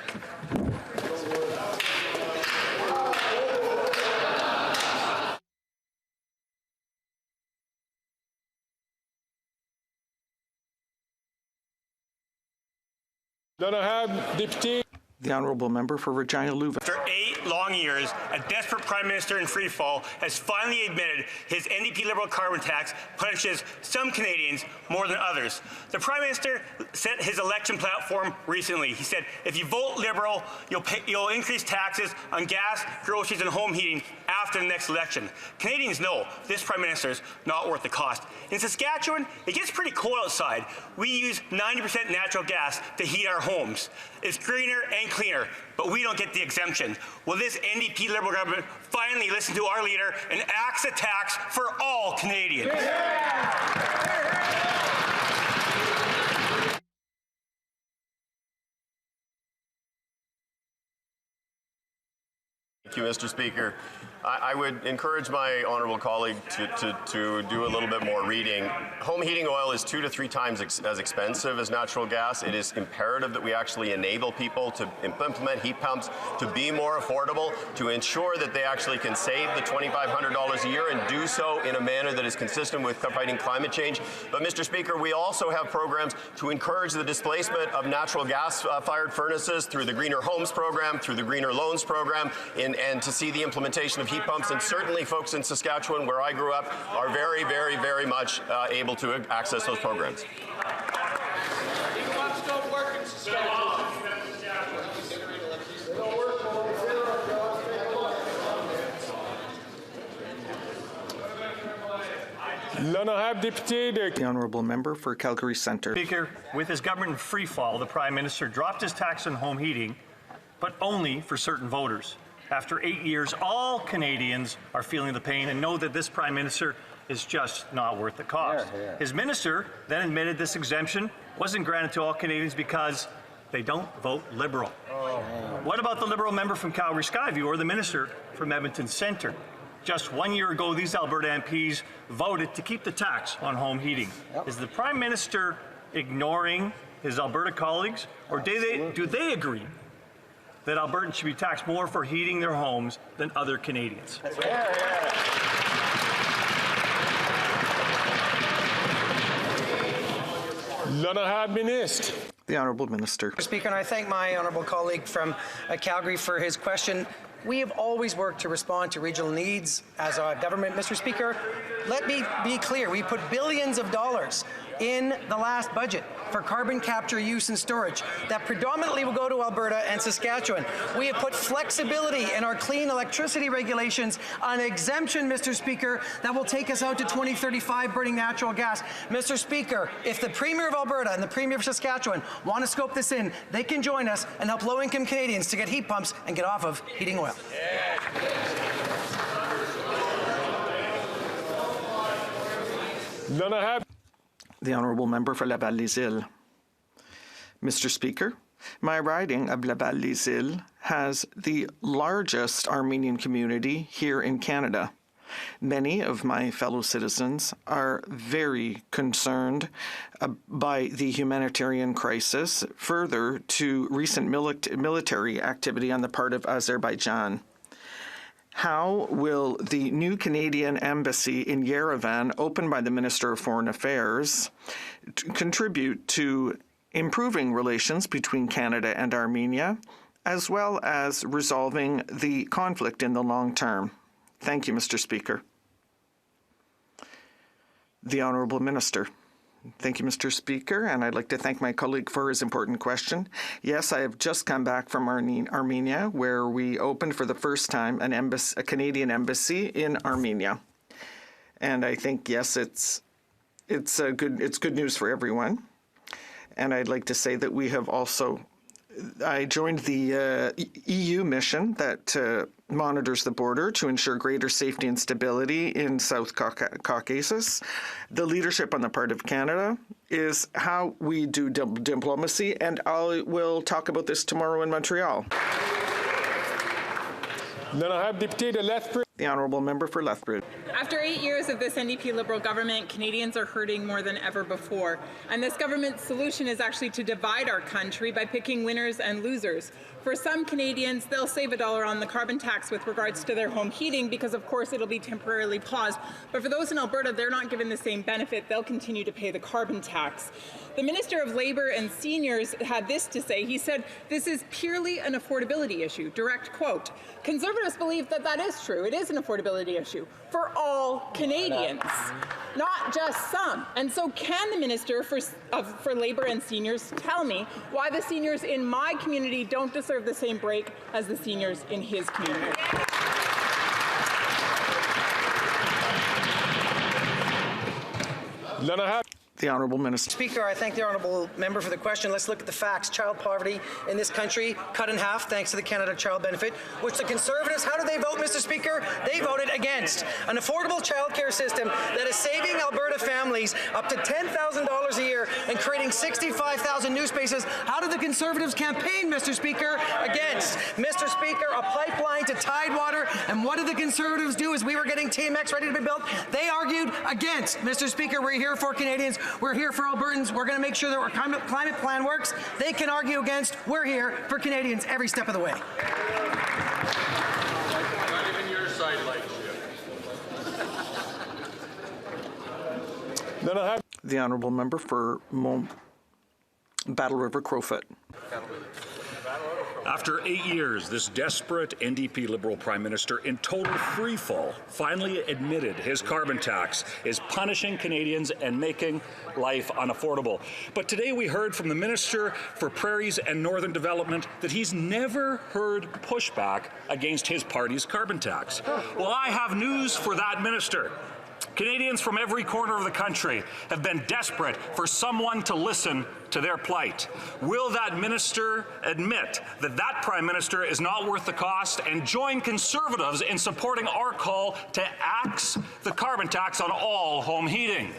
The Honourable Member for Regina Louvain. After 8 long years, a desperate Prime Minister in freefall has finally admitted his NDP Liberal carbon tax punishes some Canadians more than others. The Prime Minister set his election platform recently. He said, if you vote Liberal, you'll increase taxes on gas, groceries and home heating after the next election. Canadians know this Prime Minister is not worth the cost. In Saskatchewan, it gets pretty cold outside. We use 90% natural gas to heat our homes. It's greener and cleaner, but we don't get the exemption. Will this NDP Liberal government finally listen to our leader and axe a tax for all Canadians? Thank you, Mr. Speaker. I would encourage my honourable colleague to do a little bit more reading. Home heating oil is 2 to 3 times as expensive as natural gas. It is imperative that we actually enable people to implement heat pumps to be more affordable, to ensure that they actually can save the $2,500 a year and do so in a manner that is consistent with fighting climate change. But, Mr. Speaker, we also have programs to encourage the displacement of natural gas-fired furnaces through the Greener Homes program, through the Greener Loans program, and to see the implementation of heat pumps. And certainly folks in Saskatchewan, where I grew up, are very, very, very much able to access those programs. The Honourable Member for Calgary Centre. Speaker, with his government in free fall, the Prime Minister dropped his tax on home heating, but only for certain voters. After 8 years, all Canadians are feeling the pain and know that this Prime Minister is just not worth the cost. His minister then admitted this exemption wasn't granted to all Canadians because they don't vote Liberal. What about the Liberal member from Calgary Skyview or the minister from Edmonton Centre? Just 1 year ago, these Alberta MPs voted to keep the tax on home heating. Is the Prime Minister ignoring his Alberta colleagues, or do they agree that Albertans should be taxed more for heating their homes than other Canadians? L'honorable Ministre. The Honourable Minister. Mr. Speaker, and I thank my honourable colleague from Calgary for his question. We have always worked to respond to regional needs as a government. Mr. Speaker, let me be clear. We put billions of dollars in the last budget for carbon capture, use and storage that predominantly will go to Alberta and Saskatchewan. We have put flexibility in our clean electricity regulations, an exemption, Mr. Speaker, that will take us out to 2035 burning natural gas. Mr. Speaker, if the Premier of Alberta and the Premier of Saskatchewan want to scope this in, they can join us and help low-income Canadians to get heat pumps and get off of heating oil. The Honourable Member for Laval-les-Îles. Mr. Speaker, my riding of Laval-les-Îles has the largest Armenian community here in Canada. Many of my fellow citizens are very concerned by the humanitarian crisis, further to recent military activity on the part of Azerbaijan. How will the new Canadian embassy in Yerevan, opened by the Minister of Foreign Affairs, contribute to improving relations between Canada and Armenia, as well as resolving the conflict in the long term? Thank you, Mr. Speaker. The Honourable Minister. Thank you, Mr. Speaker, and I'd like to thank my colleague for his important question. Yes, I have just come back from Armenia, where we opened for the first time a Canadian embassy in Armenia. And I think, yes, it's good news for everyone. And I'd like to say that we have also, I joined the EU mission that monitors the border to ensure greater safety and stability in South Caucasus. The leadership on the part of Canada is how we do diplomacy, and I will talk about this tomorrow in Montreal. Then I have Député de Lethbridge. The Honourable Member for Lethbridge. After 8 years of this NDP Liberal government, Canadians are hurting more than ever before. And this government's solution is actually to divide our country by picking winners and losers. For some Canadians, they'll save $1 on the carbon tax with regards to their home heating because, of course, it'll be temporarily paused. But for those in Alberta, they're not given the same benefit. They'll continue to pay the carbon tax. The Minister of Labour and Seniors had this to say. He said, "This is purely an affordability issue." Direct quote. Conservatives believe that that is true. It is an affordability issue for all Canadians, not just some. And so can the Minister for Labour and Seniors tell me why the seniors in my community don't deserve the same break as the seniors in his community? Then I have the Honourable Minister. Speaker, I thank the Honourable Member for the question. Let's look at the facts. Child poverty in this country cut in half thanks to the Canada Child Benefit, which the Conservatives, how do they vote, Mr. Speaker? They voted against. An affordable childcare system that is saving Alberta families up to $10,000 a year and creating 65,000 new spaces. How did the Conservatives campaign, Mr. Speaker? Against. Mr. Speaker, a pipeline to Tidewater. And what did the Conservatives do as we were getting TMX ready to be built? They argued against. Mr. Speaker, we're here for Canadians. We're here for Albertans. We're going to make sure that our climate plan works. They can argue against. We're here for Canadians every step of the way. Not even your side likes you. Then I have the Honourable Member for Battle River Crowfoot. After 8 years, this desperate NDP Liberal Prime Minister in total freefall finally admitted his carbon tax is punishing Canadians and making life unaffordable. But today we heard from the Minister for Prairies and Northern Development that he's never heard pushback against his party's carbon tax. Well, I have news for that minister. Canadians from every corner of the country have been desperate for someone to listen to their plight. Will that minister admit that that Prime Minister is not worth the cost and join Conservatives in supporting our call to axe the carbon tax on all home heating?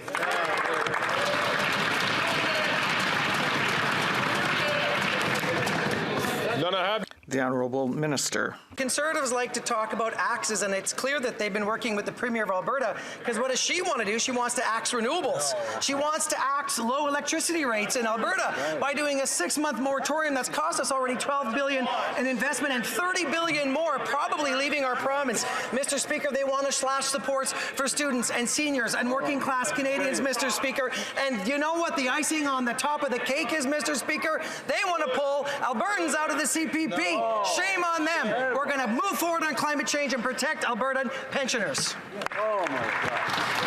Then I have the Honourable Minister. Conservatives like to talk about axes, and it's clear that they've been working with the Premier of Alberta, because what does she want to do? She wants to axe renewables. She wants to axe low electricity rates in Alberta by doing a 6-month moratorium that's cost us already $12 billion in investment and $30 billion more probably leaving our province. Mr. Speaker, they want to slash supports for students and seniors and working class Canadians, Mr. Speaker. And you know what the icing on the top of the cake is, Mr. Speaker? They want to pull Albertans out of the CPP. Shame on them. We're going to move forward on climate change and protect Albertan pensioners. Oh my God.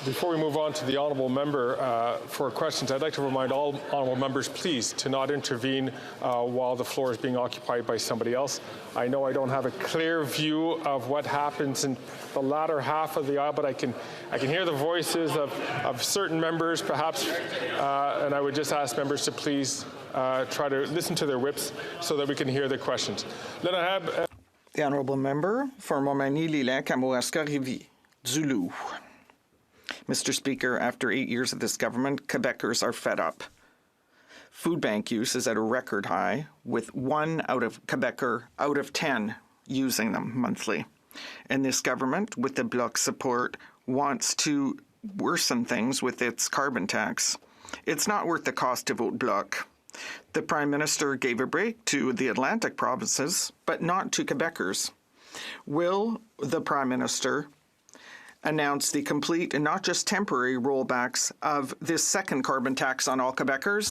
Before we move on to the Honourable Member for questions, I'd like to remind all Honourable Members, please, to not intervene while the floor is being occupied by somebody else. I know I don't have a clear view of what happens in the latter half of the aisle, but I can hear the voices of certain members, perhaps, and I would just ask members to please try to listen to their whips so that we can hear the questions. Then I have the Honourable Member for Montmagny-Lilin, Kamouraska-Rivière, Zulu. Mr. Speaker, after 8 years of this government, Quebecers are fed up. Food bank use is at a record high, with 1 Quebecer out of 10 using them monthly. And this government, with the Bloc support, wants to worsen things with its carbon tax. It's not worth the cost to vote Bloc. The Prime Minister gave a break to the Atlantic provinces, but not to Quebecers. Will the Prime Minister announce the complete and not just temporary rollbacks of this second carbon tax on all Quebecers?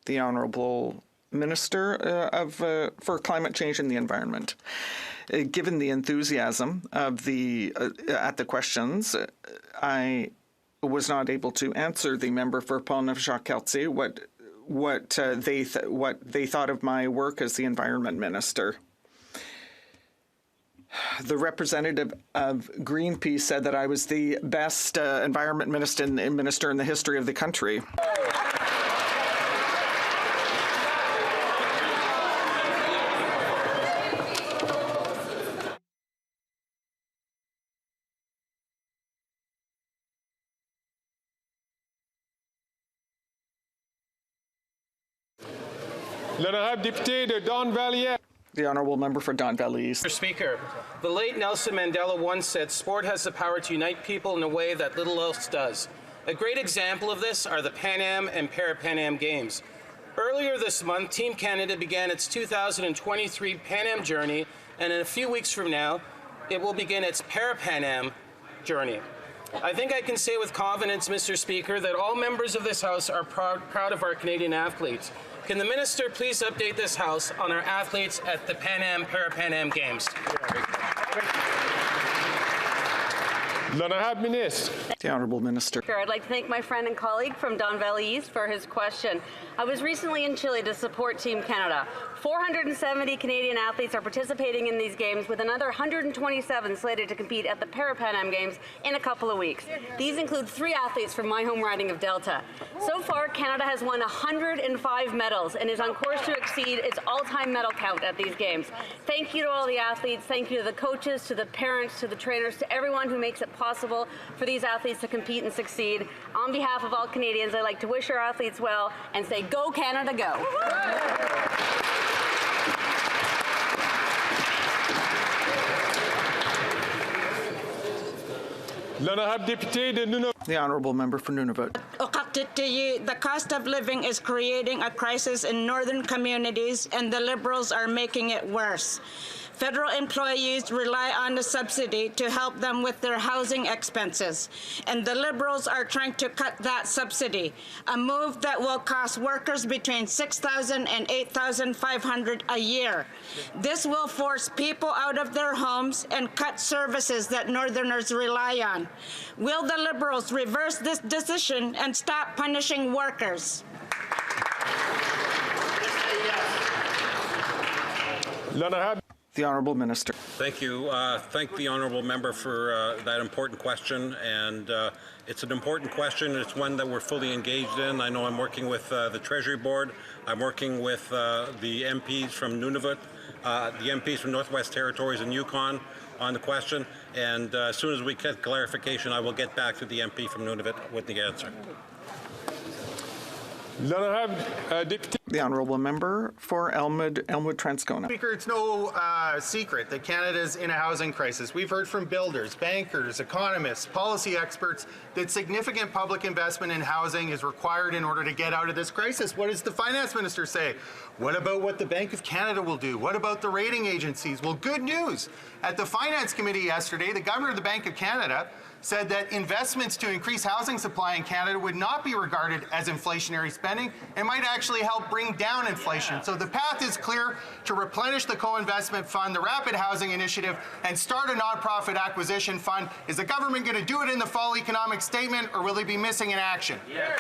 The Honourable Minister for Climate Change and the Environment. Given the enthusiasm of at the questions, I was not able to answer the member for Paul Neuf-Jacques-Cartier what they thought of my work as the Environment Minister. The representative of Greenpeace said that I was the best Environment Minister in the history of the country. The Honourable Member for Don Valley East. Mr. Speaker, the late Nelson Mandela once said, "Sport has the power to unite people in a way that little else does." A great example of this are the Pan Am and Para-Pan Am Games. Earlier this month, Team Canada began its 2023 Pan Am journey, and in a few weeks from now, it will begin its Para-Pan Am journey. I think I can say with confidence, Mr. Speaker, that all members of this House are proud of our Canadian athletes. Can the Minister please update this House on our athletes at the Pan Am Para-Pan Am Games? The Honourable Minister. I'd like to thank my friend and colleague from Don Valley East for his question. I was recently in Chile to support Team Canada. 470 Canadian athletes are participating in these games, with another 127 slated to compete at the Para-Pan Am Games in a couple of weeks. These include 3 athletes from my home riding of Delta. So far, Canada has won 105 medals and is on course to exceed its all-time medal count at these games. Thank you to all the athletes, thank you to the coaches, to the parents, to the trainers, to everyone who makes it possible for these athletes to compete and succeed. On behalf of all Canadians, I'd like to wish our athletes well and say, go Canada, go! The Honourable Member for Nunavut. The cost of living is creating a crisis in northern communities, and the Liberals are making it worse. Federal employees rely on the subsidy to help them with their housing expenses, and the Liberals are trying to cut that subsidy, a move that will cost workers between $6,000 and $8,500 a year. This will force people out of their homes and cut services that Northerners rely on. Will the Liberals reverse this decision and stop punishing workers? The Honourable Minister. Thank you. Thank the Honourable Member for that important question. And it's an important question. It's one that we're fully engaged in. I know I'm working with the Treasury Board. I'm working with the MPs from Nunavut, the MPs from Northwest Territories and Yukon on the question. And as soon as we get clarification, I will get back to the MP from Nunavut with the answer. The Honourable Member for Elmwood Transcona. Speaker, it's no secret that Canada's in a housing crisis. We've heard from builders, bankers, economists, policy experts that significant public investment in housing is required in order to get out of this crisis. What does the Finance Minister say? What about what the Bank of Canada will do? What about the rating agencies? Well, good news. At the Finance Committee yesterday, the Governor of the Bank of Canada said that investments to increase housing supply in Canada would not be regarded as inflationary spending and might actually help bring down inflation. So the path is clear to replenish the co-investment fund, the Rapid Housing Initiative, and start a nonprofit acquisition fund. Is the government going to do it in the fall economic statement, or will they be missing in action? Yeah.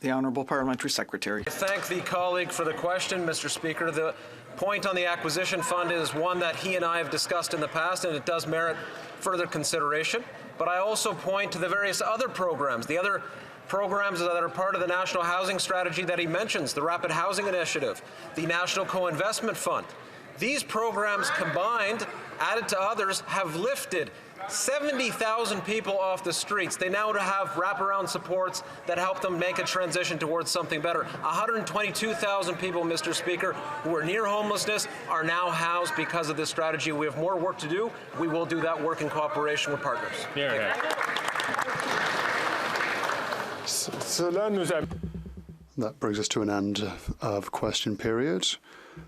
The Honourable Parliamentary Secretary. I thank the colleague for the question, Mr. Speaker. The point on the acquisition fund is one that he and I have discussed in the past, and it does merit further consideration. But I also point to the various other programs, the other programs that are part of the National Housing Strategy that he mentions, the Rapid Housing Initiative, the National Co-Investment Fund. These programs combined, added to others, have lifted 70,000 people off the streets. They now have wraparound supports that help them make a transition towards something better. 122,000 people, Mr. Speaker, who are near homelessness are now housed because of this strategy. We have more work to do. We will do that work in cooperation with partners. That brings us to an end of question period.